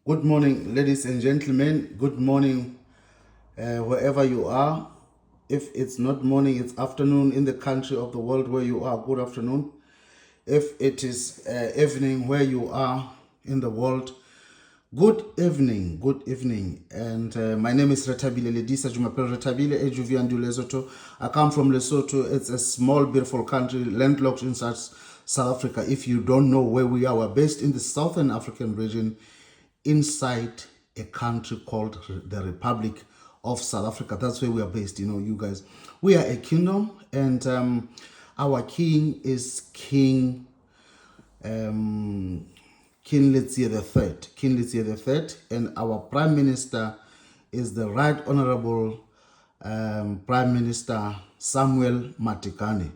Good morning, ladies and gentlemen. Good morning, wherever you are. If it's not morning, it's afternoon in the country of the world where you are. Good afternoon. If it is evening where you are in the world, good evening. Good evening. And my name is Retha-Billy, Retha-Billy, Ejuviandu Lesotho. I come from Lesotho. It's a small, beautiful country landlocked in South Africa. If you don't know where we are, we're based in the Southern African region inside a country called the Republic of South Africa. That's where we are based, you guys. We are a kingdom, and our king is King Letsie the Third. King Letsie the Third, and our Prime Minister is the Right Honorable Prime Minister Samuel Matekane.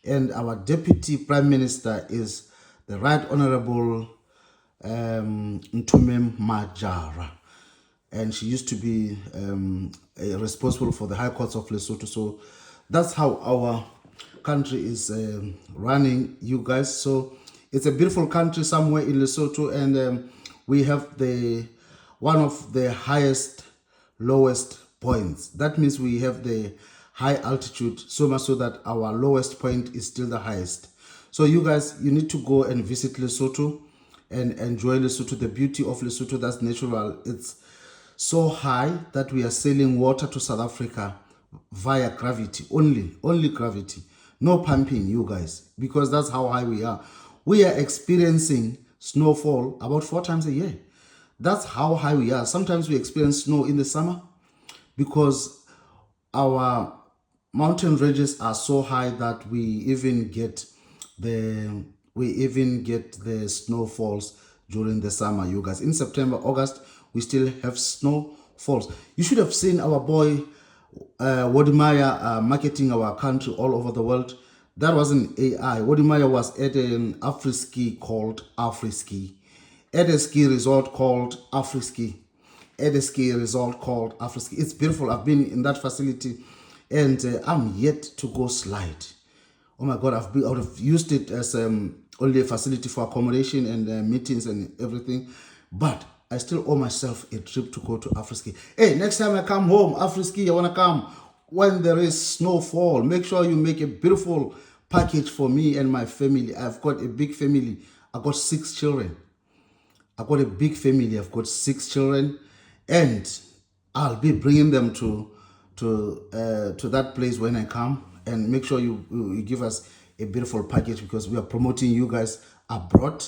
And our Deputy Prime Minister is the Right Honorable Ntumem Majara, and she used to be responsible for the High Courts of Lesotho. So that's how our country is running, you guys. So it's a beautiful country somewhere in Lesotho, and we have one of the highest, lowest points. That means we have the high altitude, so much so that our lowest point is still the highest. So you guys, you need to go and visit Lesotho and enjoy Lesotho, the beauty of Lesotho. That's natural. It's so high that we are selling water to South Africa via gravity, only gravity, no pumping, you guys, because that's how high we are. We are experiencing snowfall about 4 times a year. That's how high we are. Sometimes we experience snow in the summer because our mountain ranges are so high that we even get the snowfalls during the summer, you guys. In September, August, we still have snowfalls. You should have seen our boy Wodimaya marketing our country all over the world. That wasn't AI. Wodimaya was at an Afri-ski called Afri-ski, at a ski resort called Afri-ski, at a ski resort called Afri-ski. It's beautiful. I've been in that facility, and I'm yet to go slide. Oh my God, I would have used it as only a facility for accommodation and meetings and everything. But I still owe myself a trip to go to Afri-ski. Hey, next time I come home, Afri-ski, I want to come when there is snowfall. Make sure you make a beautiful package for me and my family. I've got a big family. I've got 6 children. I've got a big family. I've got 6 children. And I'll be bringing them to that place when I come. And make sure you give us a beautiful package, because we are promoting you guys abroad.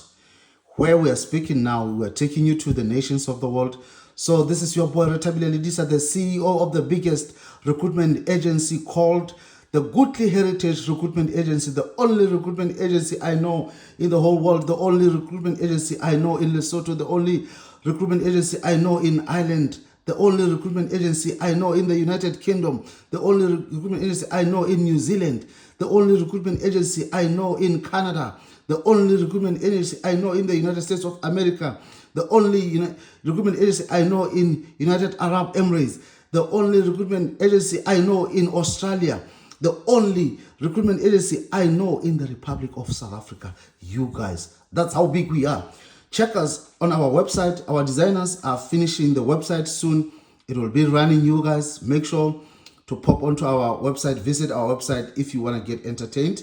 Where we are speaking now, we are taking you to the nations of the world. So this is your boy Retha-Billy, the CEO of the biggest recruitment agency called the Goodly Heritage Recruitment Agency, the only recruitment agency I know in the whole world, the only recruitment agency I know in Lesotho, the only recruitment agency I know in Ireland, the only recruitment agency I know in the United Kingdom, the only recruitment agency I know in New Zealand, the only recruitment agency I know in Canada, the only recruitment agency I know in the United States of America, the only recruitment agency I know in United Arab Emirates, the only recruitment agency I know in Australia, the only recruitment agency I know in the Republic of South Africa. You guys, that's how big we are. Check us on our website. Our designers are finishing the website soon. It will be running, you guys. Make sure to pop onto our website, visit our website if you want to get entertained.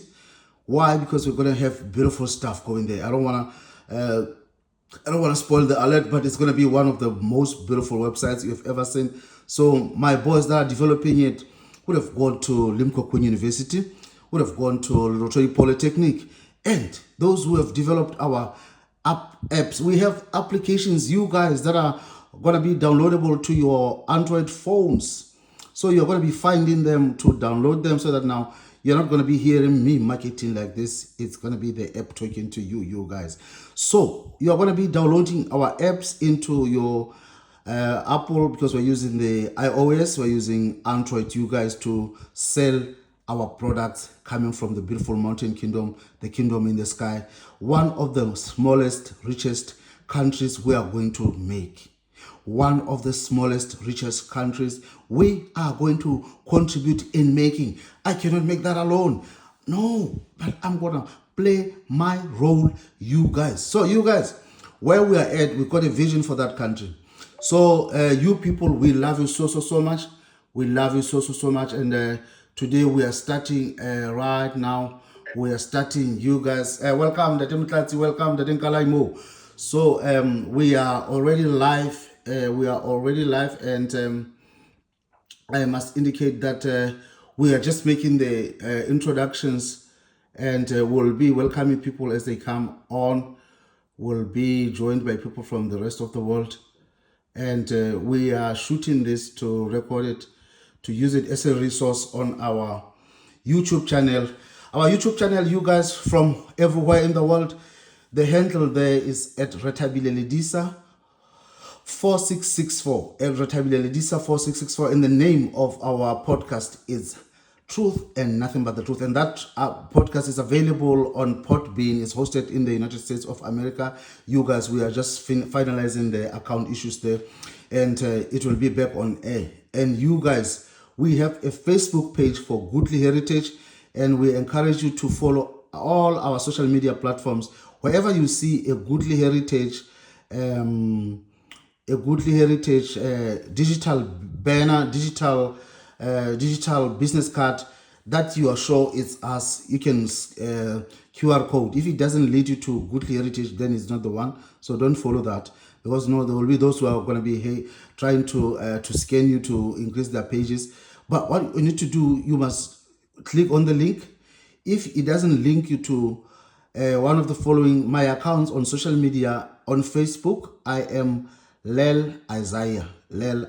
Why? Because we're going to have beautiful stuff going there. I don't want to spoil the alert, but it's going to be one of the most beautiful websites you've ever seen. So my boys that are developing it would have gone to Limpopo University, would have gone to Rotary Polytechnic, and those who have developed our apps. We have applications, you guys, that are going to be downloadable to your Android phones. So you're going to be finding them to download them, so that now you're not going to be hearing me marketing like this. It's going to be the app talking to you, you guys. So you're going to be downloading our apps into your Apple, because we're using the iOS, we're using Android, you guys, to sell our products coming from the beautiful mountain kingdom, the kingdom in the sky, one of the smallest, richest countries we are going to make. One of the smallest, richest countries we are going to contribute in making. I cannot make that alone. No, but I'm going to play my role, you guys. So you guys, where we are at, we've got a vision for that country. So you people, we love you so much. We love you so much. And today we are starting right now. We are starting, you guys. Welcome, Datim Tlati, welcome, Datim Kalaimo. So we are already live. And I must indicate that we are just making the introductions, and we'll be welcoming people as they come on. We'll be joined by people from the rest of the world. And we are shooting this to record it, to use it as a resource on our YouTube channel. Our YouTube channel, you guys from everywhere in the world, the handle there is at Retha-Billy Lelisa 4664. At Retha-Billy Lelisa 4664. And the name of our podcast is Truth and Nothing But the Truth. And that podcast is available on Podbean. It's hosted in the United States of America. You guys, we are just finalizing the account issues there. And it will be back on air. And you guys, we have a Facebook page for Goodly Heritage. And we encourage you to follow all our social media platforms. Wherever you see a Goodly Heritage, digital banner, digital business card that you are sure it's us, you can QR code. If it doesn't lead you to Goodly Heritage, then it's not the one. So don't follow that, because no, there will be those who are going to be trying to scan you to increase their pages. But what you need to do, you must click on the link. If it doesn't link you to one of the following my accounts on social media, on Facebook, I am Lel-Isaiah. Lel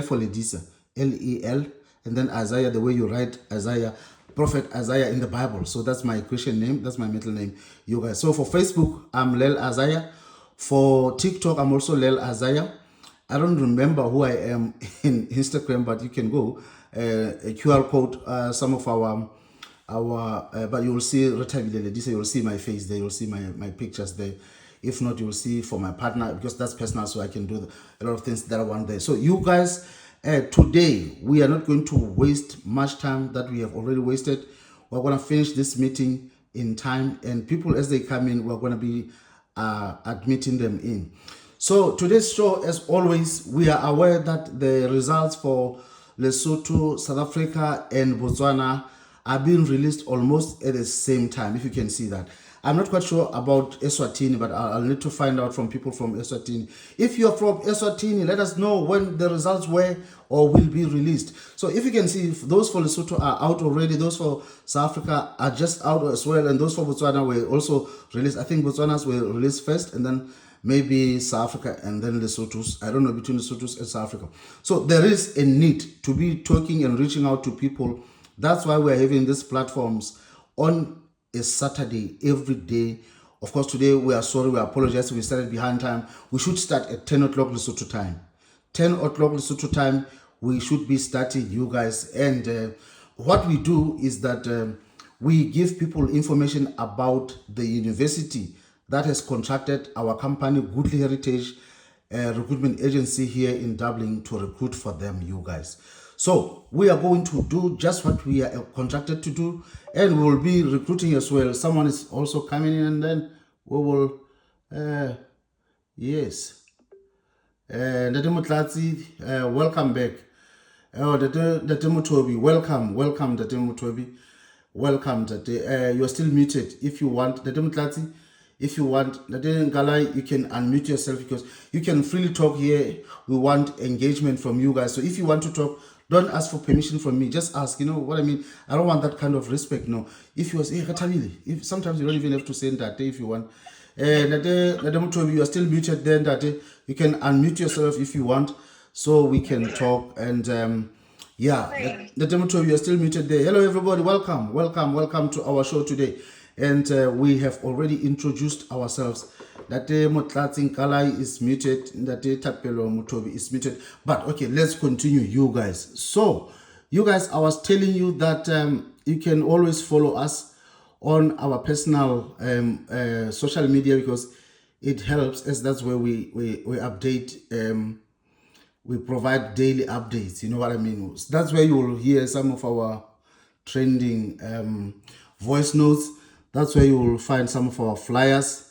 for Ledisa, Lel, and then Isaiah, the way you write Isaiah, Prophet Isaiah in the Bible. So that's my Christian name, that's my middle name, you guys. So for Facebook, I'm Lel-Isaiah. For TikTok, I'm also Lel-Isaiah. I don't remember who I am in Instagram, but you can go a QR code, some of our but you will see Retha-Billy Lelisa, you will see my face there, you will see my pictures there. If not, you will see for my partner, because that's personal, so I can do a lot of things that I want there. So you guys, today we are not going to waste much time that we have already wasted. We're going to finish this meeting in time, and people as they come in, we're going to be admitting them in. So today's show, as always, we are aware that the results for Lesotho, South Africa, and Botswana are being released almost at the same time, if you can see that. I'm not quite sure about Eswatini, but I'll need to find out from people from Eswatini. If you're from Eswatini, let us know when the results were or will be released. So if you can see, if those for Lesotho are out already, those for South Africa are just out as well, and those for Botswana were also released. I think Botswana's were released first, and then maybe South Africa, and then Lesotho's. I don't know, between Lesotho's and South Africa. So there is a need to be talking and reaching out to people. That's why we're having these platforms on a Saturday every day. Of course, today we are sorry, we apologize, we started behind time. We should start at 10 o'clock Lesotho time. 10 o'clock Lesotho time, we should be starting, you guys. And what we do is that we give people information about the university that has contracted our company, Goodly Heritage Recruitment Agency here in Dublin, to recruit for them, you guys. So we are going to do just what we are contracted to do, and we will be recruiting as well. Someone is also coming in, and then we will, yes. Date Mutlatsi, welcome back. Oh, Date Mutobi, welcome, Date Mutobi. Welcome, Date. You are still muted. If you want, Date Mutlatsi, if you want, Date Ngalai, you can unmute yourself, because you can freely talk here. We want engagement from you guys. So if you want to talk, don't ask for permission from me. Just ask, you know what I mean? I don't want that kind of respect, no. If you say, hey, Retha-Billy, if sometimes you don't even have to say that if you want. You are still muted then, that you can unmute yourself if you want, so we can talk. And yeah, you are still muted there. Hello everybody, welcome to our show today. And we have already introduced ourselves. That Motlatsi Kalai is muted, that Tapelo Mutobi is muted. But okay, let's continue, you guys. So, you guys, I was telling you that you can always follow us on our personal social media, because it helps, as that's where we update, we provide daily updates, you know what I mean? That's where you will hear some of our trending voice notes. That's where you will find some of our flyers.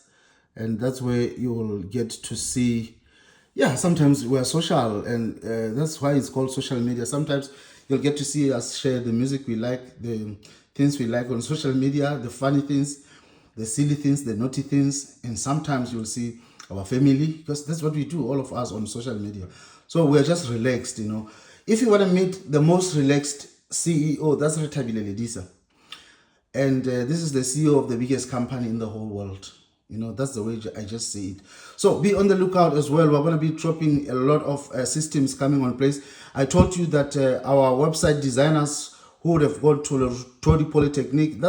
and that's where you will get to see. Yeah, sometimes we're social, and that's why it's called social media. Sometimes you'll get to see us share the music we like, the things we like on social media, the funny things, the silly things, the naughty things, and sometimes you'll see our family, because that's what we do, all of us on social media. So we're just relaxed, you know. If you want to meet the most relaxed CEO, that's Retha-Billy, and this is the CEO of the biggest company in the whole world. You know, that's the way I just see it. So be on the lookout as well. We're going to be dropping a lot of systems coming on place. I told you that our website designers who would have gone to the Todi Polytechnic,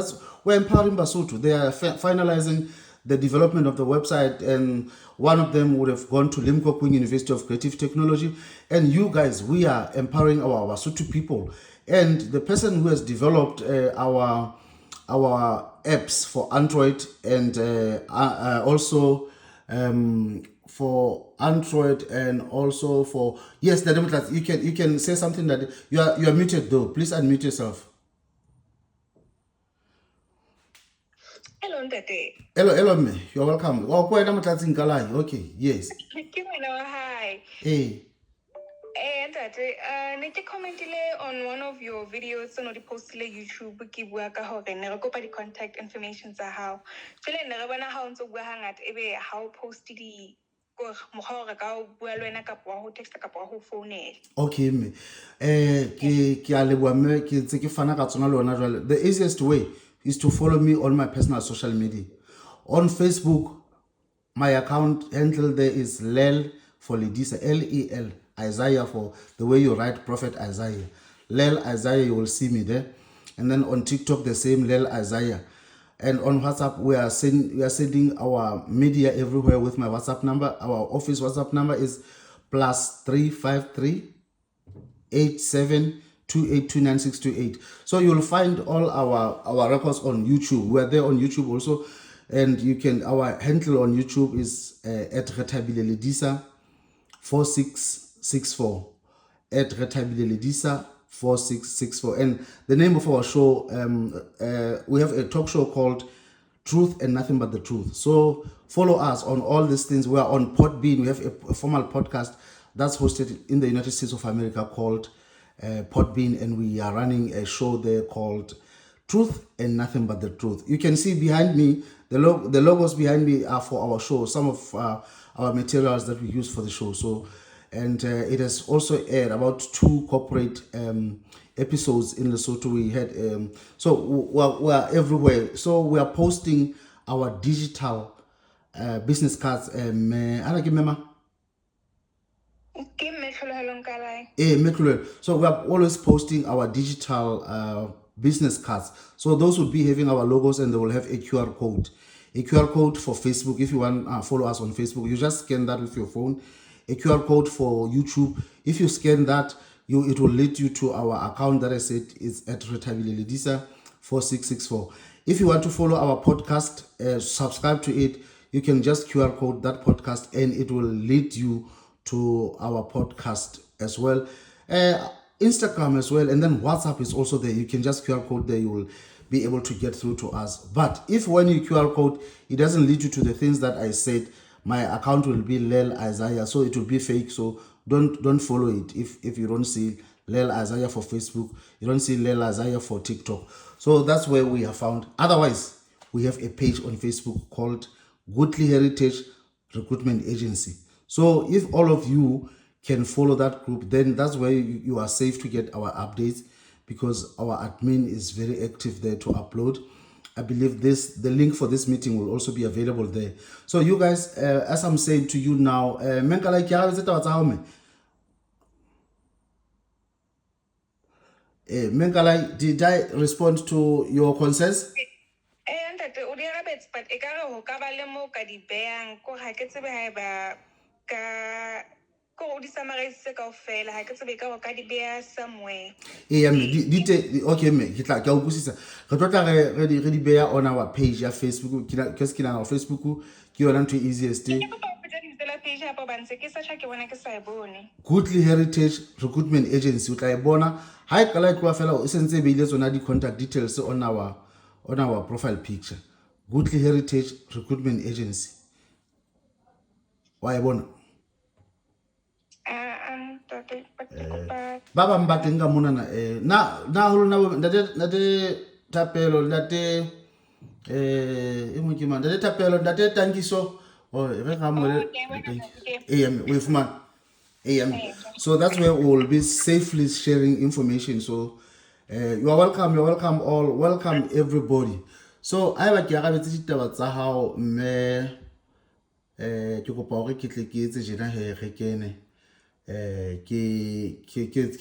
we're empowering Basotho. They are finalizing the development of the website, and one of them would have gone to Limpopo University of Creative Technology. And you guys, we are empowering our Basotho people. And the person who has developed our apps for Android, and also for Android, and also for, yes, the Democrats. You can say something that you are muted though. Please unmute yourself. Hello, Ntate. Hello, me. You're welcome. Oh, quite okay, yes. Hi. Hey. Ntate, ne ke commentile on one of your videos tse no di postile YouTube ke bua ka hore ne re kopa di contact information tsa hao. Jwale ne re bona ha o ntse o bua hangata ebe ha o post di mokgwa hore ka o bua le wena kapa wa ho texta kapa wa ho founela. Okay, me. Ke a leboha mme ke ntse ke fana ka tsona le ona jwale. The easiest way is to follow me on my personal social media. On Facebook, my account handle there is Lel for Ledisa, Lel, Isaiah for the way you write Prophet Isaiah. Lel Isaiah, you will see me there. And then on TikTok, the same Lel Isaiah. And on WhatsApp, we are sending our media everywhere with my WhatsApp number. Our office WhatsApp number is +353 87282968. So you'll find all our records on YouTube. We're there on YouTube also, and you can, our handle on YouTube is at Retha-Billy 4664, at Retha-Billy 4664. And the name of our show, we have a talk show called Truth and Nothing But the Truth. So follow us on all these things. We are on Podbean. We have a formal podcast that's hosted in the United States of America called Podbean, and we are running a show there called Truth and Nothing But the Truth. You can see behind me, the logos behind me are for our show, some of our materials that we use for the show. So, and it has also aired about 2 corporate episodes in Lesotho. We had so we're everywhere. So we are posting our digital business cards. I don't remember. So we are always posting our digital business cards. So those will be having our logos, and they will have a QR code. A QR code for Facebook. If you want to follow us on Facebook, you just scan that with your phone. A QR code for YouTube. If you scan that, it will lead you to our account that I said is at Retha-Billy 4664. If you want to follow our podcast, subscribe to it, you can just QR code that podcast, and it will lead you to our podcast as well. Instagram as well, and then WhatsApp is also there. You can just QR code there, you will be able to get through to us. But if when you QR code, it doesn't lead you to the things that I said, my account will be Lel Isaiah, so it will be fake. So don't follow it if you don't see Lel Isaiah for Facebook, you don't see Lel Isaiah for TikTok. So that's where we have found. Otherwise, we have a page on Facebook called Goodly Heritage Recruitment Agency. So if all of you can follow that group, then that's where you are safe to get our updates, because our admin is very active there to upload. I believe the link for this meeting will also be available there. So you guys, as I'm saying to you now, Menkalai, did I respond to your concerns? But e ka re ho ka ba le mo ka di beang ko ha ke tsebe ha ba ka ko di summarize kaofela ha ke tsebe ka ho ka di beha somewhere. Okay me ke tla ke a utlwisisa re tla re di beha on our page ya Facebook ke se ke na Facebook ke yona ntho easiest. Goodly Heritage Recruitment Agency o tla e bona ha e kala e tloa fela o sentse be ile tsona di contact details on our profile picture. Goodly Heritage Recruitment Agency. Why bona? Ntate, but ke kopa Ba bang ba teng ka mona na ho lona ntate Thapelo ntate e mo ke mang ntate Thapelo ntate Tankiso re ga mo le we fumana so that's where we will be safely sharing information. So you are welcome all, welcome everybody. So I ba ke arabetse ditaba tsa hao mme ke kopa hore ke tle ke etse jena he re kene ke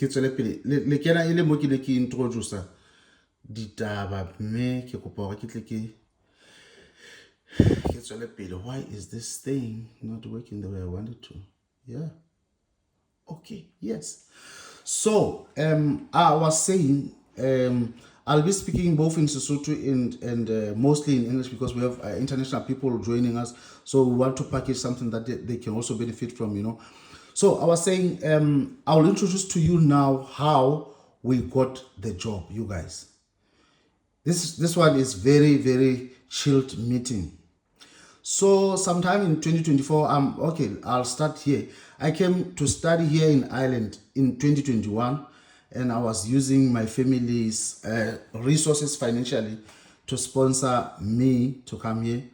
tswele pele le kena ile mo ke ne ke introduce ditaba mme ke kopa hore ke tle ke tswele pele. Why is this thing not working the way I wanted to? Yeah. Okay, yes. So I was saying I'll be speaking both in Sesotho and mostly in English because we have international people joining us. So we want to package something that they can also benefit from, you know. So I was saying I will introduce to you now how we got the job, you guys. This one is very, very chilled meeting. So sometime in 2024, okay, I'll start here. I came to study here in Ireland in 2021, and I was using my family's resources financially to sponsor me to come here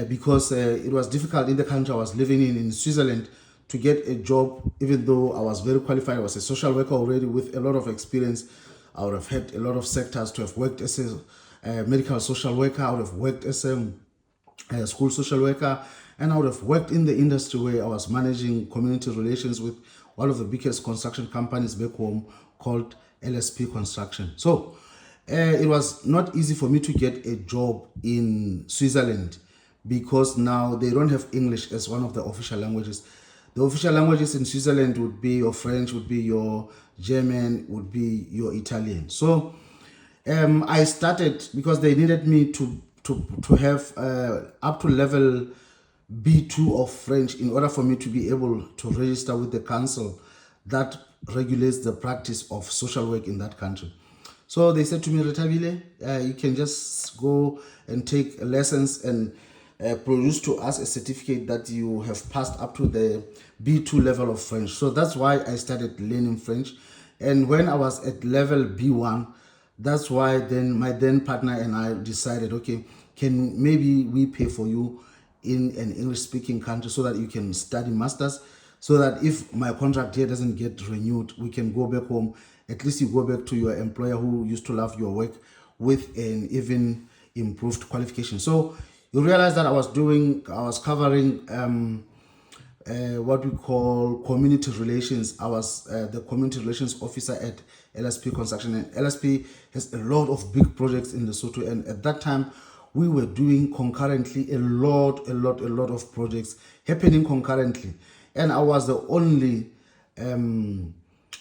because it was difficult in the country I was living in Switzerland, to get a job. Even though I was very qualified, I was a social worker already with a lot of experience. I would have had a lot of sectors to have worked as a medical social worker. I would have worked as a school social worker, and I would have worked in the industry where I was managing community relations with one of the biggest construction companies back home called LSP Construction. So it was not easy for me to get a job in Switzerland because now they don't have English as one of the official languages. The official languages in Switzerland would be your French, would be your German, would be your Italian. So I started because they needed me to have up to level B2 of French in order for me to be able to register with the council that regulates the practice of social work in that country. So they said to me, Retha-Billy, you can just go and take lessons and produce to us a certificate that you have passed up to the B2 level of French. So that's why I started learning French. And when I was at level B1, that's why then my then partner and I decided, okay, can maybe we pay for you in an English speaking country so that you can study masters, so that if my contract here doesn't get renewed, we can go back home. At least you go back to your employer who used to love your work with an even improved qualification. So you realize that I was covering what we call community relations. I was the community relations officer at LSP Construction, and LSP has a lot of big projects in Lesotho, and at that time we were doing concurrently a lot of projects happening concurrently, and I was the only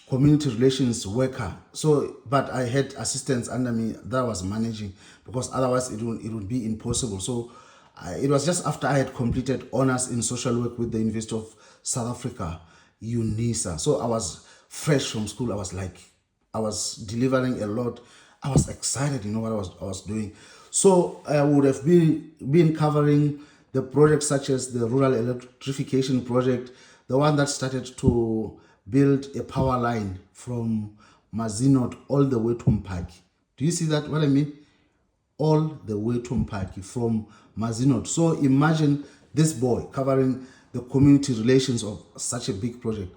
community relations worker. So but I had assistants under me that I was managing, because otherwise it would be impossible. So it was just after I had completed honors in social work with the University of South Africa, UNISA. So I was fresh from school. I was delivering a lot. I was excited, you know what I was doing. So I would have been covering the projects such as the rural electrification project, the one that started to build a power line from Mazinot all the way to Mpaki. Do you see that? What I mean? All the way to Mpaki from Mazinot. So imagine this boy covering the community relations of such a big project.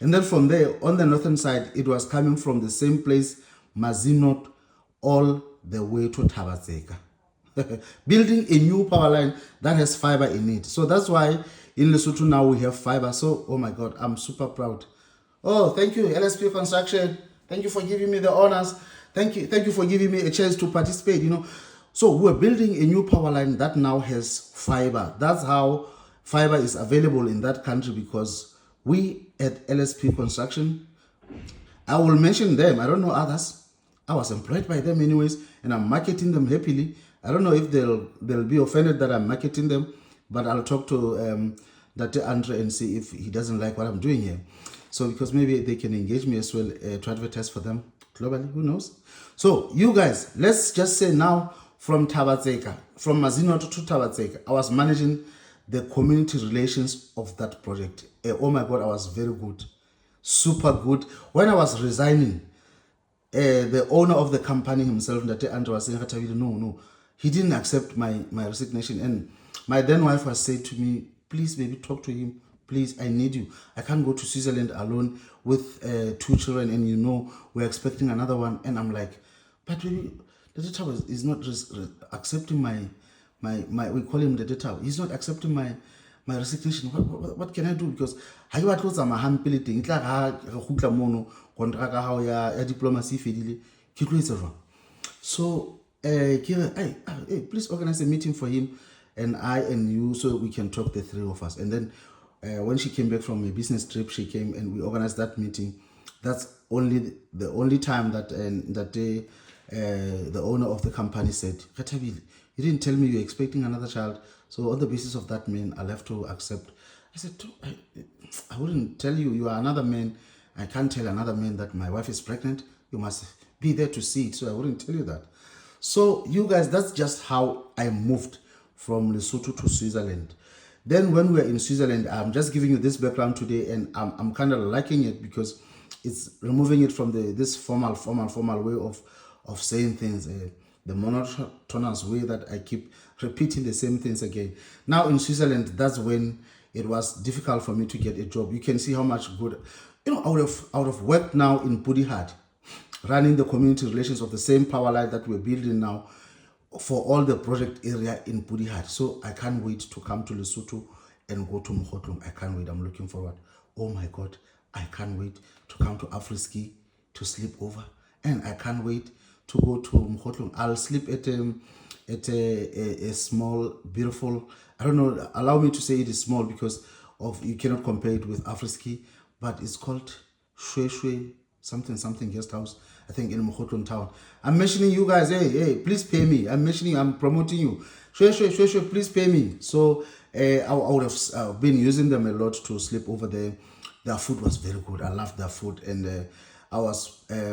And then from there, on the northern side, it was coming from the same place, Mazinot, all the way to Tabatseka. Building a new power line that has fiber in it. So that's why in Lesotho now we have fiber. So, oh my God, I'm super proud. Oh, thank you, LSP Construction. Thank you for giving me the honors. Thank you for giving me a chance to participate, you know. So we're building a new power line that now has fiber. That's how fiber is available in that country, because we at LSP Construction, I will mention them, I don't know others. I was employed by them anyways, and I'm marketing them happily. I don't know if they'll be offended that I'm marketing them, but I'll talk to Dr. Andre and see if he doesn't like what I'm doing here. So because maybe they can engage me as well to advertise for them globally, who knows? So you guys, let's just say now from Tabatseka, from Mazinot to Tabatseka, I was managing the community relations of that project. Oh my God, I was very good, super good. When I was resigning, the owner of the company himself, Ndate Andre, was saying, Retha-Billy, no, he didn't accept my resignation. And my then wife was saying to me, please, baby, talk to him. Please, I need you. I can't go to Switzerland alone with 2 children, and we're expecting another one. And I'm like, but baby, the data is not accepting my we call him the data. He's not accepting my resignation. What can I do? Because ha ke batlo tsa mahampele teng tla ga gutla mono kontraka ga hao ya diplomacy fedile ke tlo etsa jwang. So please organize a meeting for him and I and you so we can talk, the 3 of us. And then when she came back from a business trip, she came and we organized that meeting. That's the only time that that day the owner of the company said, Retha-Billy, you didn't tell me you're expecting another child, so on the basis of that, man, I'll have to accept. I said, I wouldn't tell you, you are another man. I can't tell another man that my wife is pregnant. You must be there to see it, so I wouldn't tell you that. So you guys, that's just how I moved from Lesotho to Switzerland. Then when we were in Switzerland, I'm just giving you this background today, and I'm kind of liking it because it's removing it from this formal way of saying things, the monotonous way that I keep repeating the same things again. Now in Switzerland, that's when it was difficult for me to get a job. You can see how much good, I would have worked now in Budihad, running the community relations of the same power line that we're building now for all the project area in Budihad. So I can't wait to come to Lesotho and go to Mokhotlong. I can't wait. I'm looking forward. Oh my God, I can't wait to come to Afriski to sleep over, and I can't wait to go to Mokhotlong. I'll sleep at a small, beautiful, I don't know, allow me to say it is small because you cannot compare it with Afriski, but it's called Shwe something guest house, I think, in Mokhotlong town. I'm mentioning you guys, hey, please pay me. I'm promoting you. Shwe, please pay me. So I would have been using them a lot to sleep over there. Their food was very good. I loved their food, and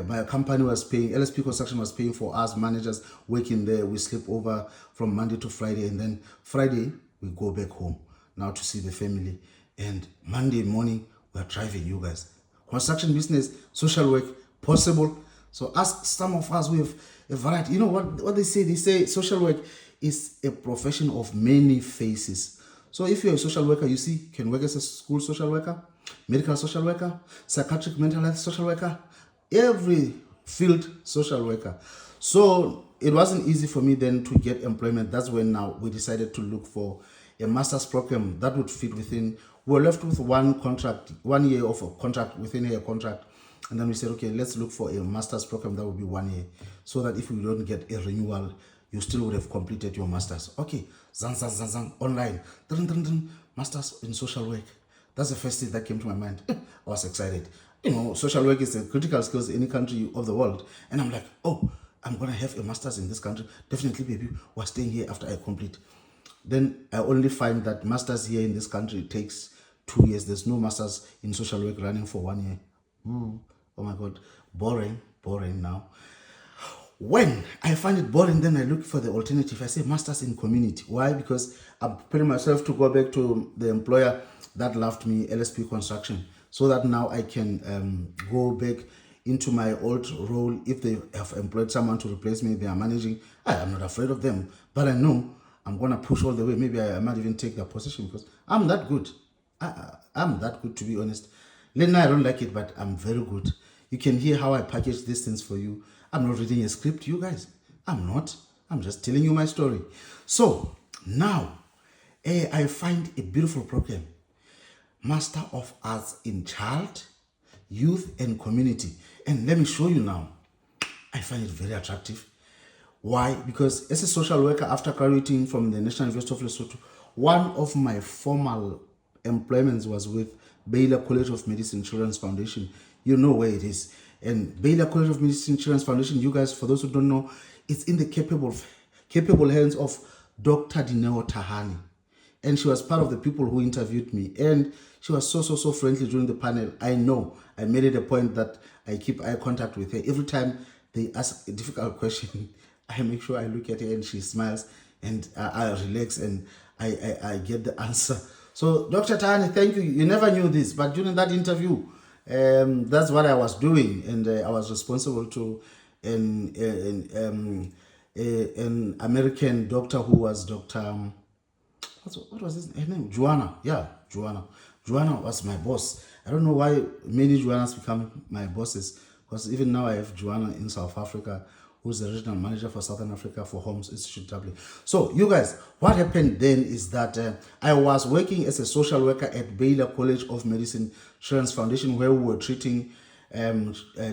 my company was paying, LSP Construction was paying for us managers working there. We sleep over from Monday to Friday, and then Friday we go back home now to see the family. And Monday morning we're driving, you guys. Construction business, social work, possible. So ask some of us, we have a variety. You know what they say? They say social work is a profession of many faces. So if you're a social worker, you can work as a school social worker, medical social worker, psychiatric mental health social worker, every field social worker. So it wasn't easy for me then to get employment. That's when now we decided to look for a master's program that would fit within. We were left with 1 year of a contract within a contract. And then we said, okay, let's look for a master's program that would be 1 year, so that if we don't get a renewal, you still would have completed your master's. Okay, zang, online, master's in social work. That's the first thing that came to my mind. I was excited. Social work is a critical skills in any country of the world. And I'm like, oh, I'm going to have a master's in this country. Definitely, baby, we're staying here after I complete. Then I only find that master's here in this country takes 2 years. There's no master's in social work running for 1 year. Oh my God, boring now. When I find it boring, then I look for the alternative. I say master's in community. Why? Because I'm preparing myself to go back to the employer that left me, LSP Construction, so that now I can go back into my old role. If they have employed someone to replace me, they are managing. I'm not afraid of them, but I know I'm going to push all the way. Maybe I might even take that position because I'm that good. I'm that good, to be honest. Lena, I don't like it, but I'm very good. You can hear how I package these things for you. I'm not reading a script, you guys. I'm not. I'm just telling you my story. So now, I find a beautiful program. Master of Arts in Child, Youth and Community. And let me show you now. I find it very attractive. Why? Because as a social worker, after graduating from the National University of Lesotho, one of my formal employments was with Baylor College of Medicine Children's Foundation. You know where it is. And Baylor College of Medicine Children's Foundation, you guys, for those who don't know, it's in the capable hands of Dr. Dineo Tahani. And she was part of the people who interviewed me. And she was so friendly during the panel. I know. I made it a point that I keep eye contact with her. Every time they ask a difficult question, I make sure I look at her and she smiles, and I relax, and I get the answer. So, Dr. Tani, thank you. You never knew this, but during that interview, that's what I was doing, and I was responsible to an American doctor who was Dr. What was her name? Joanna. Yeah, Joanna. Joanna was my boss. I don't know why many Joannas become my bosses, because even now I have Joanna in South Africa, who's the regional manager for Southern Africa for Holmes Institute Dublin. So, you guys, what happened then is that I was working as a social worker at Baylor College of Medicine Children's Foundation, where we were treating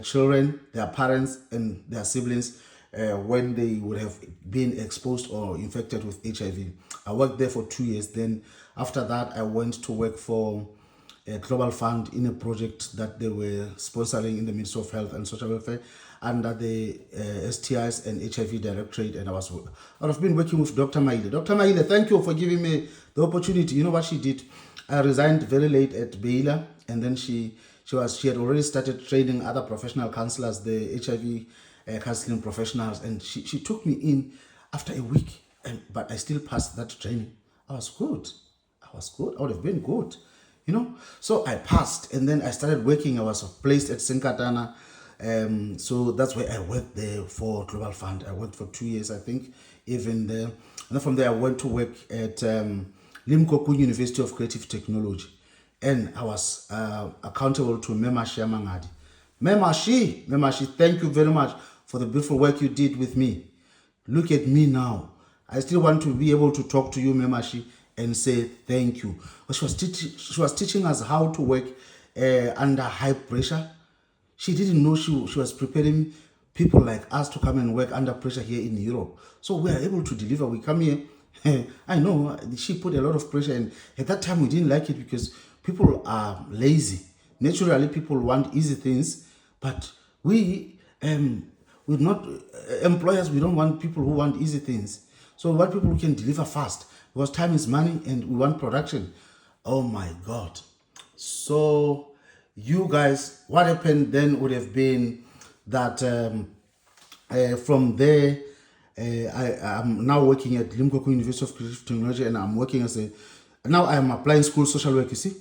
children, their parents, and their siblings when they would have been exposed or infected with HIV. I worked there for 2 years. Then, after that, I went to work for a Global Fund in a project that they were sponsoring in the Ministry of Health and Social Welfare under the STIs and HIV Directorate, and I've been working with Dr. Maile. Dr. Maile, thank you for giving me the opportunity. You know what she did? I resigned very late at Baylor, and then she had already started training other professional counselors, the HIV counseling professionals, and she took me in after a week, but I still passed that training. I was good. I would have been good. So I passed, and then I started working. I was placed at Sinkatana, so that's where I worked there for Global Fund. I worked for 2 years, I think, even there. And then from there, I went to work at Limpopo University of Creative Technology, and I was accountable to Memashi Amangadi. Memashi, thank you very much for the beautiful work you did with me. Look at me now. I still want to be able to talk to you, Memashi, and say thank you. But she was teaching us how to work under high pressure. She didn't know she was preparing people like us to come and work under pressure here in Europe. So we are able to deliver. We come here. I know she put a lot of pressure, and at that time we didn't like it because people are lazy. Naturally, people want easy things, but we're not employers. We don't want people who want easy things. So we want people who can deliver fast, because time is money and we want production. Oh my God. So you guys, what happened then would have been that from there, I'm now working at Limpopo University of Creative Technology, and I'm working now I'm applying school social work, you see.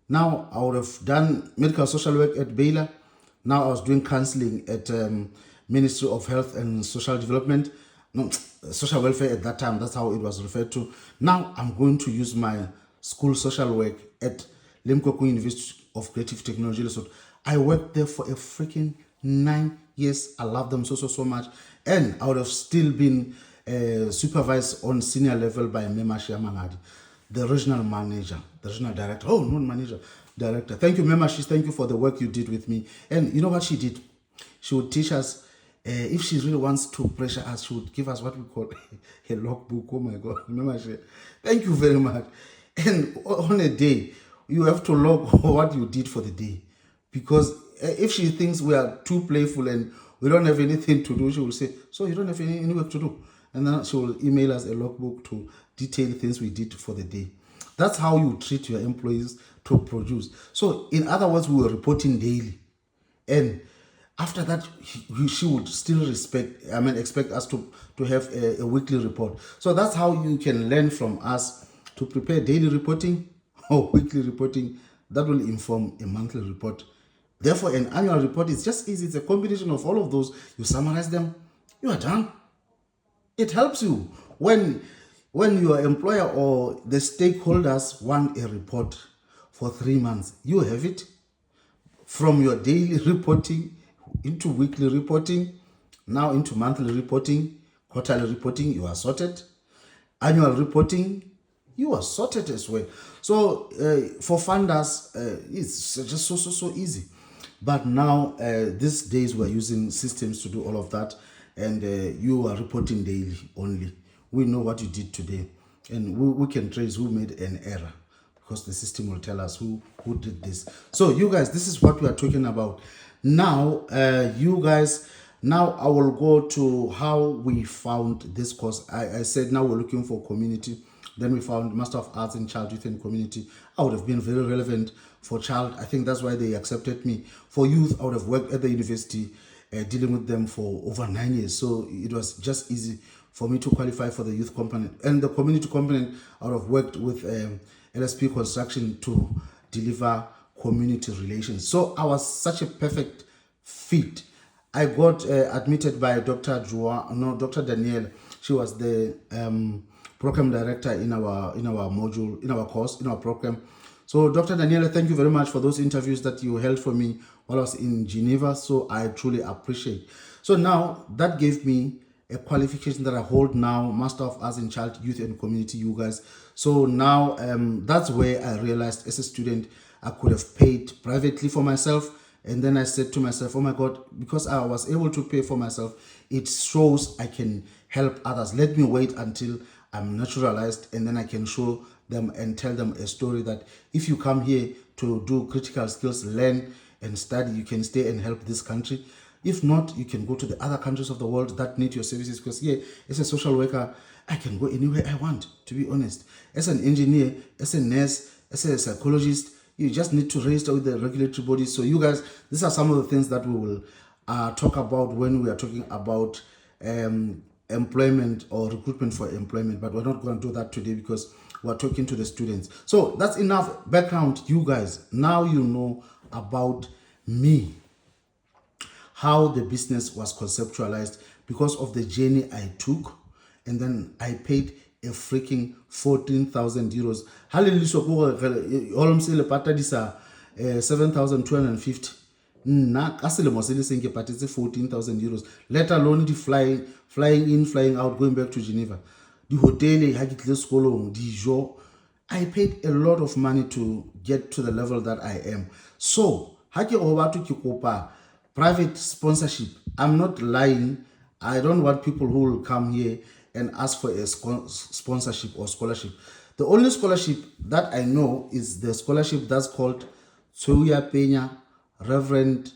Now I would have done medical social work at Baylor. Now I was doing counseling at Ministry of Health and Social Development. No, social welfare at that time, that's how it was referred to. Now I'm going to use my school social work at Limpopo University of Creative Technology. So I worked there for a freaking 9 years. I love them so much. And I would have still been supervised on senior level by Memashi Amangadi, the regional manager, the regional director. Oh, not manager, director. Thank you, Memashi. Thank you for the work you did with me. And you know what she did? She would teach us. If she really wants to pressure us, she would give us what we call a logbook. Oh my God. Memashi, thank you very much. And on a day, you have to log what you did for the day. Because if she thinks we are too playful and we don't have anything to do, she will say, so you don't have any work to do. And then she will email us a logbook to detail things we did for the day. That's how you treat your employees to produce. So in other words, we were reporting daily. And after that, she would still expect us to have a weekly report. So that's how you can learn from us to prepare daily reporting or weekly reporting that will inform a monthly report. Therefore, an annual report is just easy. It's a combination of all of those. You summarize them, you are done. It helps you when your employer or the stakeholders want a report for 3 months. You have it from your daily reporting into weekly reporting, now into monthly reporting, quarterly reporting. You are sorted. Annual reporting, you are sorted as well. So for funders, it's just so easy. But now these days we're using systems to do all of that, and you are reporting daily only. We know what you did today, and we can trace who made an error, because the system will tell us who did this. So you guys, this is what we are talking about. Now, you guys, now I will go to how we found this course. I said now we're looking for community. Then we found Master of Arts in Child, Youth and Community. I would have been very relevant for child. I think that's why they accepted me. For youth, I would have worked at the university dealing with them for over 9 years. So it was just easy for me to qualify for the youth component. And the community component, I would have worked with LSP Construction to deliver community relations. So I was such a perfect fit. I got admitted by Dr. Danielle. She was the program director in our module, in our course, in our program. So Dr. Daniela, thank you very much for those interviews that you held for me while I was in Geneva. So I truly appreciate. So now that gave me a qualification that I hold now, Master of Arts in Child, Youth and Community, you guys. So now that's where I realized as a student, I could have paid privately for myself. And then I said to myself, oh my God, because I was able to pay for myself, it shows I can help others. Let me wait until I'm naturalized, and then I can show them and tell them a story that if you come here to do critical skills, learn and study, you can stay and help this country. If not, you can go to the other countries of the world that need your services, because here, as a social worker, I can go anywhere I want, to be honest. As an engineer, as a nurse, as a psychologist, you just need to register with the regulatory bodies. So you guys, these are some of the things that we will talk about when we are talking about employment or recruitment for employment, but we're not going to do that today because we're talking to the students. So that's enough background, you guys. Now you know about me, how the business was conceptualized because of the journey I took, and then I paid a freaking 14,000 euros. Hallelujah, 7,250. Nna ka selemo se le seng ke patetse 14,000 euros, let alone the flying in, flying out, going back to Geneva, the hotel, ha ke tle sekolong, dijo. I paid a lot of money to get to the level that I am. So ha ke go batho ke kopa private sponsorship, I'm not lying. I don't want people who will come here and ask for a sponsorship or scholarship. The only scholarship that I know is the scholarship that's called Tsuya Pena Reverend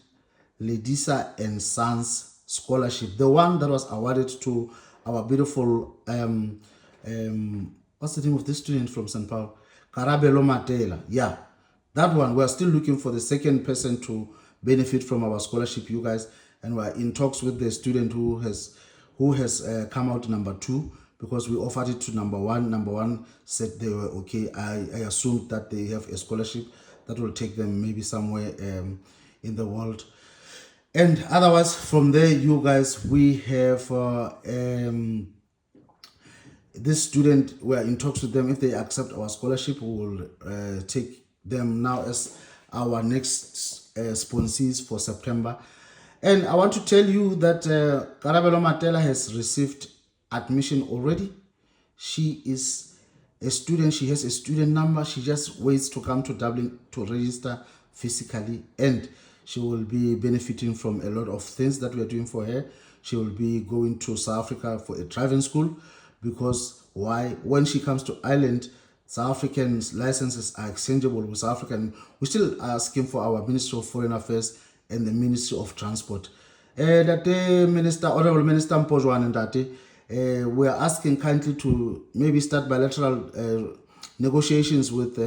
Ledisa and Sons Scholarship, the one that was awarded to our beautiful what's the name of this student from St. Paul, Karabelo Matela. Yeah, that one. We're still looking for the second person to benefit from our scholarship, you guys, and we're in talks with the student who has come out number 2, because we offered it to number 1. Number 1 said they were okay. I assumed that they have a scholarship that will take them maybe somewhere in the world. And otherwise, from there, you guys, we have this student. We're in talks with them. If they accept our scholarship, we will take them now as our next sponsees for September. And I want to tell you that Karabelo Matela has received admission already. She is a student. She has a student number. She just waits to come to Dublin to register physically, and she will be benefiting from a lot of things that we are doing for her. She will be going to South Africa for a driving school, because why? When she comes to Ireland, South African licenses are exchangeable with South African. We're still asking for our Ministry of Foreign Affairs and the Ministry of Transport. That Minister, Honorable Minister Mpojwane and that we are asking kindly to maybe start bilateral negotiations with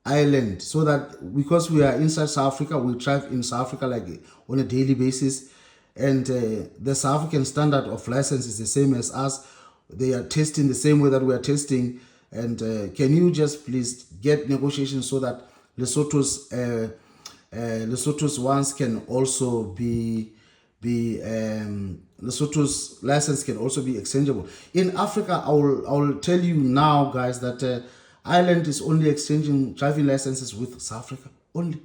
Ireland, so that because we are inside South Africa, we thrive in South Africa like on a daily basis, and the South African standard of license is the same as us. They are testing the same way that we are testing, and can you just please get negotiations so that Lesotho's ones can also be Lesotho's license can also be exchangeable. In Africa, I will tell you now, guys, that Ireland is only exchanging driving licenses with South Africa, only.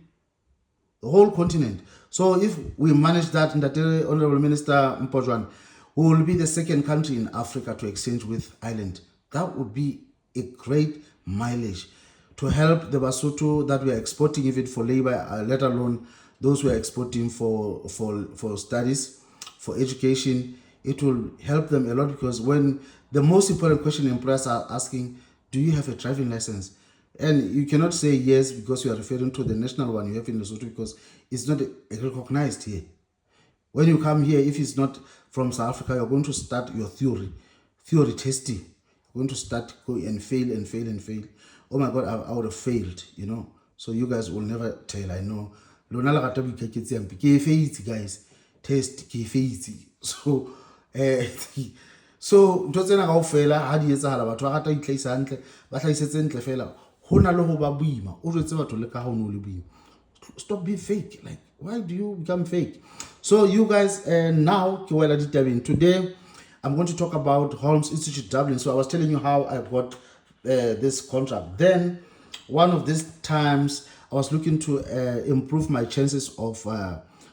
The whole continent. So if we manage that, in that Honorable Minister Mpojwane, we will be the second country in Africa to exchange with Ireland. That would be a great mileage to help the Basotho that we are exporting even for labor, let alone those who are exporting for studies, for education. It will help them a lot, because when the most important question employers are asking, do you have a driving license? And you cannot say yes because you are referring to the national one you have in Lesotho, because it's not recognized here. When you come here, if it's not from South Africa, you're going to start your theory testing. You're going to start going and fail. Oh my God, I would have failed, you know. So you guys will never tell, I know. Guys, test, so So ntho tsena kaofela ha di etsahala batho ba rata itlhaisa hantle ba tlhaisetse ntle fela ho na le ho ba boima o jwetse batho le ka ha o no le boima. Stop being fake. Like, why do you become fake? So you guys, now today I'm going to talk about Holmes Institute Dublin. So I was telling you how I got this contract. Then one of these times I was looking to improve my chances of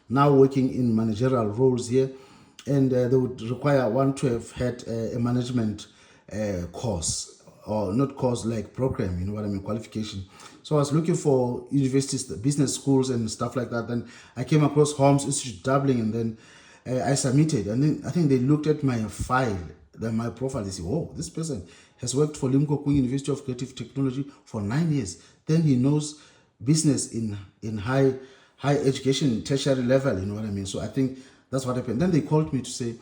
now working in managerial roles here, and they would require one to have had a management course, or not course, like program, you know what I mean, qualification. So I was looking for universities, business schools and stuff like that. Then I came across Holmes Institute Dublin, and then I submitted, and then I think they looked at my file, then my profile. They said, "Oh, this person has worked for Limpopo University of Creative Technology for 9 years. Then he knows business in high education, tertiary level." You know what I mean? So I think that's what happened. Then they called me to say,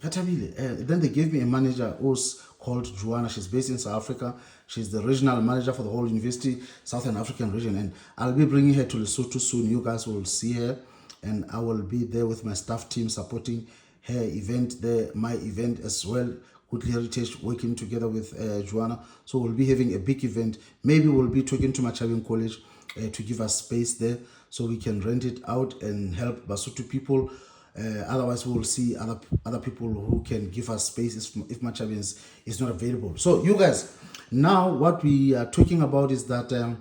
Retha-Billy. Then they gave me a manager who's called Joanna. She's based in South Africa. She's the regional manager for the whole university, Southern African region. And I'll be bringing her to Lesotho soon. You guys will see her. And I will be there with my staff team supporting her event there, my event as well. Good Heritage, working together with Joanna. So we'll be having a big event. Maybe we'll be talking to Machabeng College to give us space there so we can rent it out and help Basotho people. Otherwise, we will see other people who can give us space if Machabeng is not available. So you guys, now what we are talking about is that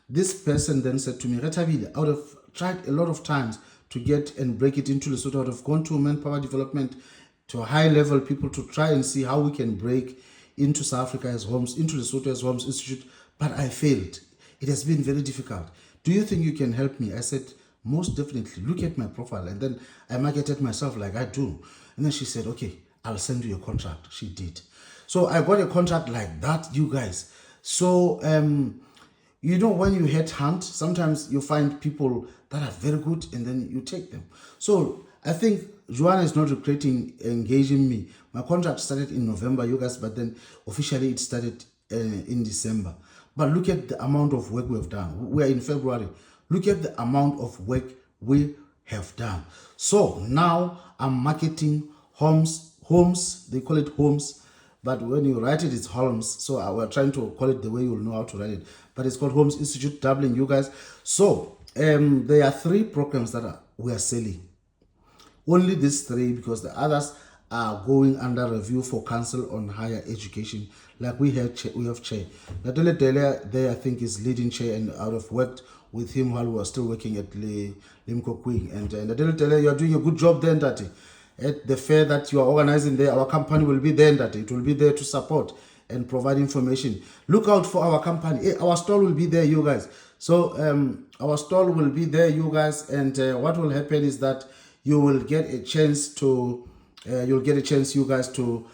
this person then said to me, Retha-Billy, I would have tried a lot of times to get and break it into Lesotho. I would have gone to manpower development, to a high level people, to try and see how we can break into South Africa as Holmes, into Lesotho as Holmes Institute, but I failed. It has been very difficult. Do you think you can help me? I said, most definitely. Look at my profile. And then I marketed myself like I do. And then she said, okay, I'll send you a contract. She did. So I got a contract like that, you guys. So, you know, when you headhunt, sometimes you find people that are very good and then you take them. So I think Joanna is not regretting engaging me. My contract started in November, you guys, but then officially it started in December. But look at the amount of work we have done. We are in February. Look at the amount of work we have done. So now I'm marketing Holmes, they call it Holmes, but when you write it, it's Holmes. So we're trying to call it the way you'll know how to write it. But it's called Holmes Institute Dublin, you guys. So there are 3 programs that we are selling. Only these 3, because the others are going under review for Council on Higher Education. Like we have chair. Retha-Billy there, I think, is leading chair, and I would have worked with him while we were still working at Limpopo. And Retha-Billy, you are doing a good job then, Daddy. At the fair that you are organizing there, our company will be there, Daddy. It will be there to support and provide information. Look out for our company. Hey, our stall will be there, you guys. So our stall will be there, you guys. And what will happen is that you will get a chance to, you guys, to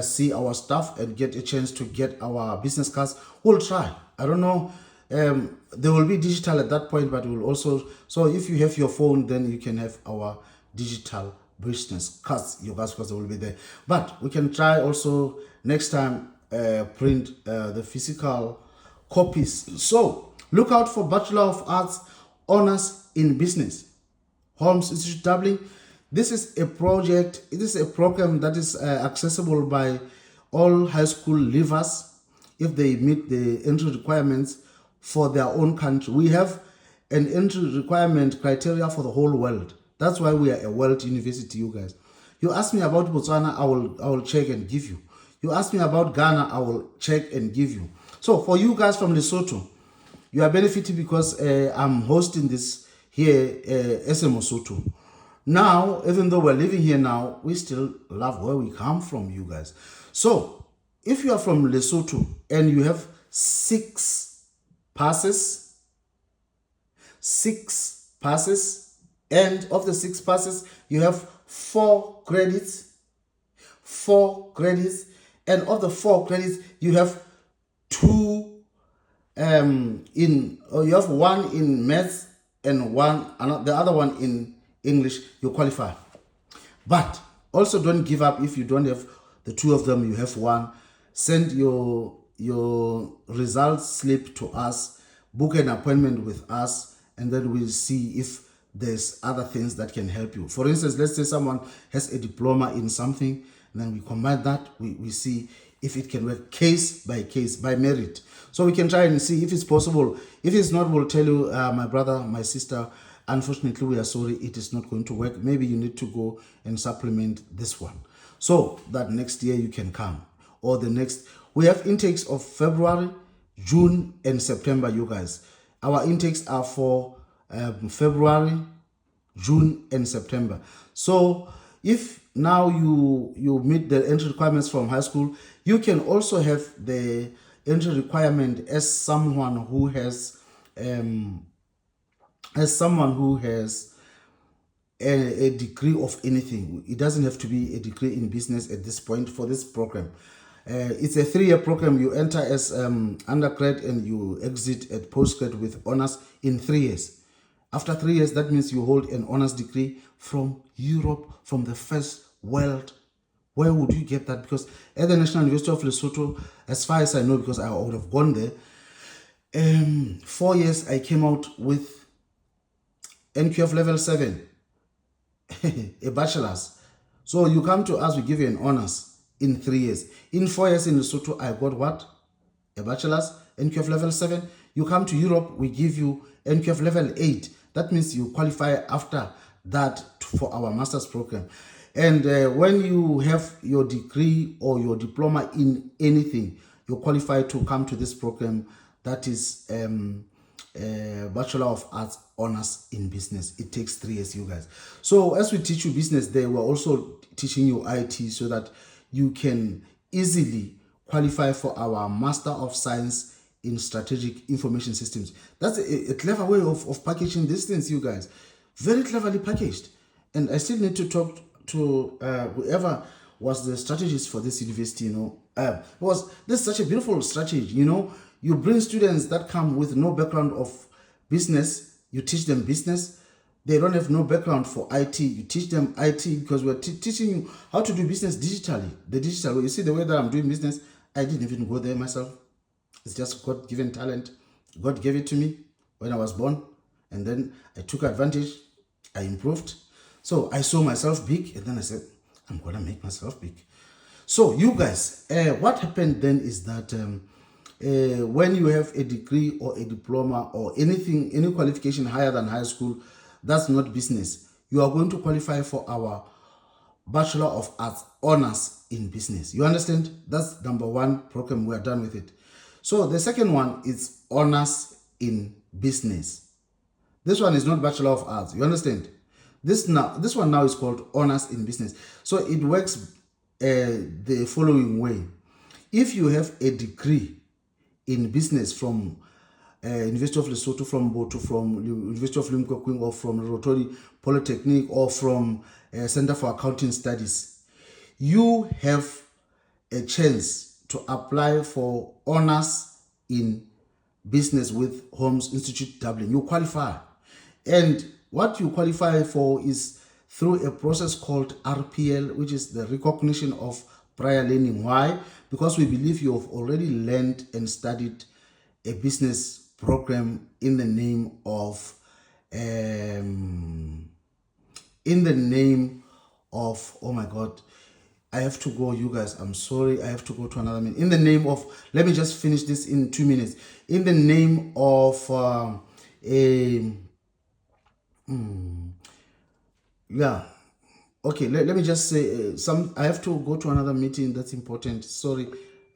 see our stuff and get a chance to get our business cards. We'll try. I don't know. They will be digital at that point, but we'll also, so if you have your phone, then you can have our digital business cards, you guys, because they will be there. But we can try also next time print the physical copies. So look out for Bachelor of Arts Honors in Business, Holmes Institute Dublin. This is a project, it is a program that is accessible by all high school leavers if they meet the entry requirements for their own country. We have an entry requirement criteria for the whole world. That's why we are a world university, you guys. You ask me about Botswana, I will check and give you. You ask me about Ghana, I will check and give you. So for you guys from Lesotho, you are benefiting because I'm hosting this here as a Lesotho. Now, even though we're living here now, we still love where we come from, you guys. So if you are from Lesotho and you have 6 passes, and of the 6 passes, you have 4 credits, and of the 4 credits, you have 2 you have 1 in maths and the other one in English. You qualify. But also don't give up if you don't have the 2 of them. You have 1. Send your results slip to us, book an appointment with us, and then we'll see if there's other things that can help you. For instance, let's say someone has a diploma in something, and then we combine that, we see if it can work case, by merit. So we can try and see if it's possible. If it's not, we'll tell you, my brother, my sister, unfortunately, we are sorry, it is not going to work. Maybe you need to go and supplement this one so that next year you can come. Or the next, we have intakes of February, June, and September, you guys. Our intakes are for February, June, and September. So if now you meet the entry requirements from high school, you can also have the entry requirement as someone who has a degree of anything. It doesn't have to be a degree in business at this point for this program. It's a 3-year program. You enter as undergrad and you exit at postgrad with honors in 3 years. After 3 years, that means you hold an honors degree from Europe, from the first world. Where would you get that? Because at the National University of Lesotho, as far as I know, because I would have gone there, 4 years I came out with NQF level 7, a bachelor's. So you come to us, we give you an honors in 3 years. In 4 years in Lesotho, I got what? A bachelor's, NQF level 7. You come to Europe, we give you NQF level 8. That means you qualify after that for our master's program. And when you have your degree or your diploma in anything, you're qualified to come to this program. That is Bachelor of Arts Honors in Business. It takes 3 years, you guys. So as we teach you business there, we're also teaching you IT so that you can easily qualify for our Master of Science in Strategic Information Systems. That's a clever way of packaging these things, you guys. Very cleverly packaged. And I still need to talk to whoever was the strategist for this university, this is such a beautiful strategy, you bring students that come with no background of business, you teach them business. They don't have no background for IT, you teach them IT because we're teaching you how to do business digitally, the digital way. You see the way that I'm doing business, I didn't even go there myself. It's just God-given talent. God gave it to me when I was born, and then I took advantage, I improved. So I saw myself big, and then I said, I'm going to make myself big. So you guys, what happened then is that when you have a degree or a diploma or anything, any qualification higher than high school, that's not business. You are going to qualify for our Bachelor of Arts Honors in Business. You understand? That's number 1 program. We are done with it. So the second one is Honors in Business. This one is not Bachelor of Arts. You understand? This one now is called Honors in Business. So it works the following way. If you have a degree in business from University of Lesotho, from Boto, from University of Limpopo, or from Rotary Polytechnic, or from Center for Accounting Studies, you have a chance to apply for honors in business with Holmes Institute Dublin. You qualify. And what you qualify for is through a process called RPL, which is the recognition of prior learning. Why? Because we believe you have already learned and studied a business program in the name of oh my God, I have to go, you guys. I'm sorry, I have to go to another meeting. In the name of, let me just finish this in 2 minutes. In the name of yeah, okay, let me just say I have to go to another meeting that's important. Sorry.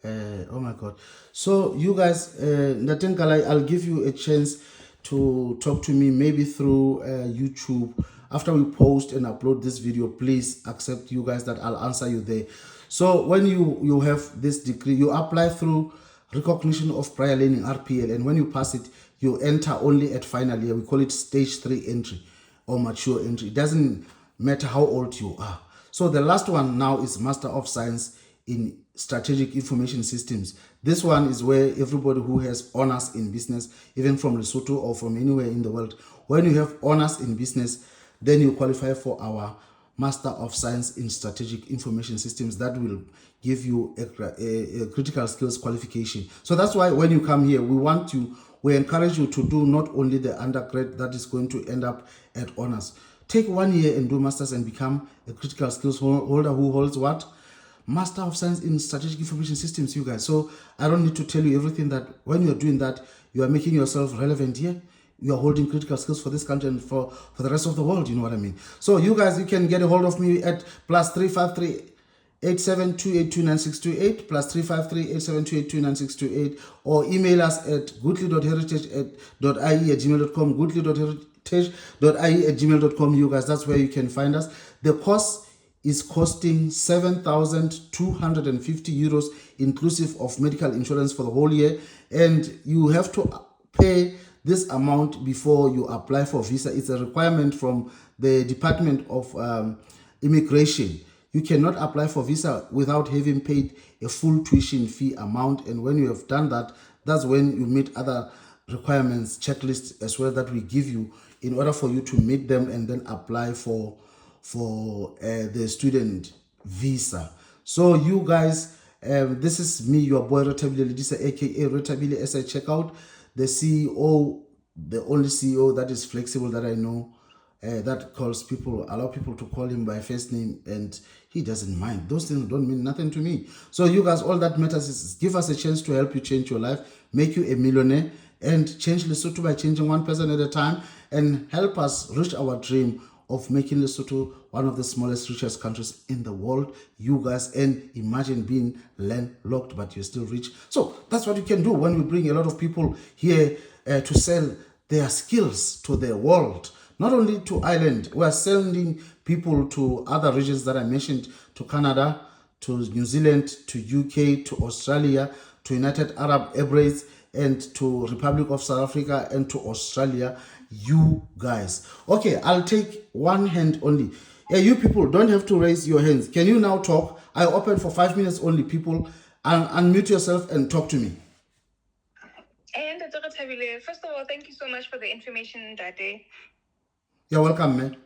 Oh my God. So you guys, Natenkala, I'll give you a chance to talk to me maybe through YouTube. After we post and upload this video, please accept, you guys, that I'll answer you there. So when you have this degree, you apply through recognition of prior learning, RPL, and when you pass it, you enter only at final year. We call it stage 3 entry or mature entry. It doesn't matter how old you are. So the last one now is Master of Science in Strategic Information Systems. This one is where everybody who has honors in business, even from Lesotho or from anywhere in the world, when you have honors in business, then you qualify for our Master of Science in Strategic Information Systems. That will give you a critical skills qualification. So that's why when you come here, we encourage you to do not only the undergrad that is going to end up at honors. Take 1 year and do masters and become a critical skills holder who holds what? Master of Science in Strategic Information Systems, you guys. So I don't need to tell you everything that when you're doing that, you are making yourself relevant here. You are holding critical skills for this country and for the rest of the world, you know what I mean? So you guys, you can get a hold of me at +353 87282962 +353 87282962 or email us at goodly.heritage.ie@gmail.com, goodly.heritage.ie@gmail.com, you guys. That's where you can find us. The course is costing 7,250 euros inclusive of medical insurance for the whole year, and you have to pay this amount before you apply for visa. It's a requirement from the Department of Immigration. You cannot apply for visa without having paid a full tuition fee amount, and when you have done that, that's when you meet other requirements, checklists as well that we give you in order for you to meet them and then apply for the student visa. So you guys, this is me, your boy Retha-Billy, Lelisa-AKA Retha-Billy, as I check out the CEO, the only CEO that is flexible that I know, that calls people, allow people to call him by first name, and he doesn't mind. Those things don't mean nothing to me. So you guys, all that matters is give us a chance to help you change your life, make you a millionaire, and change Lesotho by changing one person at a time, and help us reach our dream of making Lesotho one of the smallest, richest countries in the world, you guys. And imagine being landlocked, but you're still rich. So that's what you can do when we bring a lot of people here to sell their skills to the world. Not only to Ireland, we are sending people to other regions that I mentioned, to Canada, to New Zealand, to UK, to Australia, to United Arab Emirates, and to Republic of South Africa, and to Australia, you guys. Okay, I'll take one hand only. Yeah, you people don't have to raise your hands. Can you now talk? I open for 5 minutes only, people, and unmute yourself and talk to me. And Retha-Billy, first of all, thank you so much for the information that day. You're welcome, man.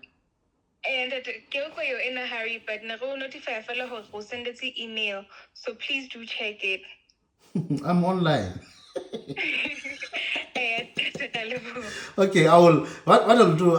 And you're in a hurry, but never notify fellow host will send it to email. So please do check it. I'm online. Okay, I will. What I'll do?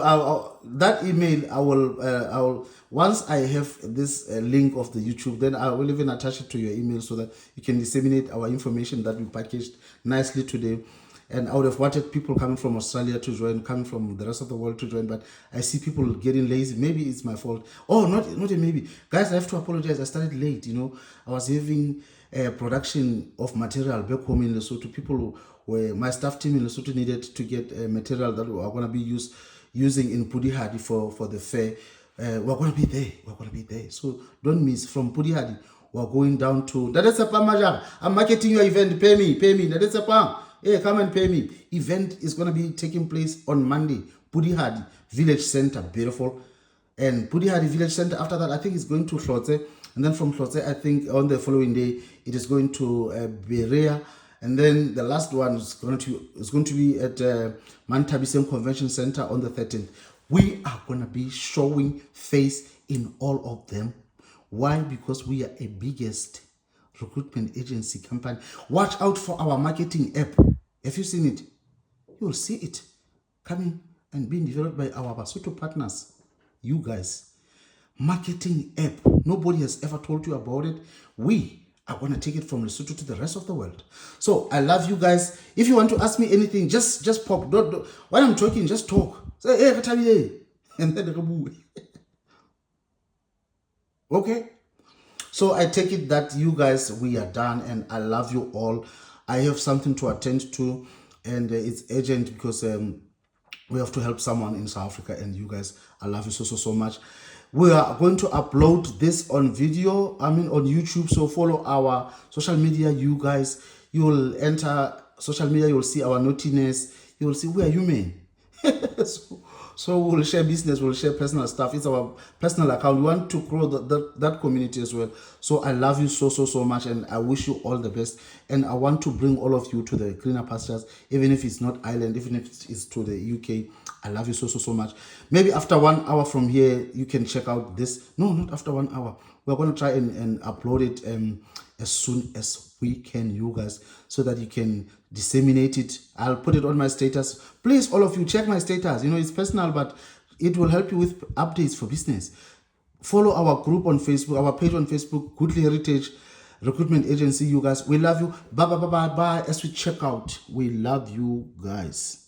That email. I will. Once I have this link of the YouTube, then I will even attach it to your email so that you can disseminate our information that we packaged nicely today. And I would have wanted people coming from Australia to join, coming from the rest of the world to join, but I see people getting lazy. Maybe it's my fault. Oh, not a maybe. Guys, I have to apologize. I started late, I was having a production of material back home in Lesotho. People were, my staff team in Lesotho needed to get material that we are going to be using in Pudihadi for the fair. We're going to be there. We're going to be there. So don't miss. From Pudihadi, we're going down to Dadetsapa Majar. I'm marketing your event. Pay me. Dadetsapa. Hey, come and pay me. Event is going to be taking place on Monday. Pudihadi Village Center, beautiful. And Pudihadi Village Center, after that, I think it's going to Hlotse. And then from Hlotse, I think on the following day, it is going to Berea. And then the last one is going to be at Mantabisen Convention Center on the 13th. We are going to be showing face in all of them. Why? Because we are a biggest recruitment agency company. Watch out for our marketing app. Have you seen it? You will see it coming and being developed by our Basotho partners. You guys, marketing app. Nobody has ever told you about it. We are going to take it from Lesotho to the rest of the world. So I love you guys. If you want to ask me anything, just pop. Don't, while I'm talking, just talk. Say, hey, Retha-Billy. And then okay. So I take it that you guys, we are done, and I love you all. I have something to attend to, and it's urgent because we have to help someone in South Africa, and you guys, I love you so much. We are going to upload this on video, on YouTube, so follow our social media, you guys. You will enter social media, you will see our naughtiness, you will see we are human. So we'll share business, we'll share personal stuff. It's our personal account. We want to grow that community as well. So I love you so much, and I wish you all the best. And I want to bring all of you to the greener pastures, even if it's not Ireland, even if it's to the UK. I love you so much. Maybe after 1 hour from here, you can check out this. No, not after 1 hour. We're going to try and upload it as soon as we can, you guys, so that you can disseminate it. I'll put it on my status. Please, all of you, check my status. It's personal, but it will help you with updates for business. Follow our group on Facebook, our page on Facebook, Goodly Heritage Recruitment Agency. You guys, we love you. Bye, bye, bye, bye, bye. As we check out, we love you guys.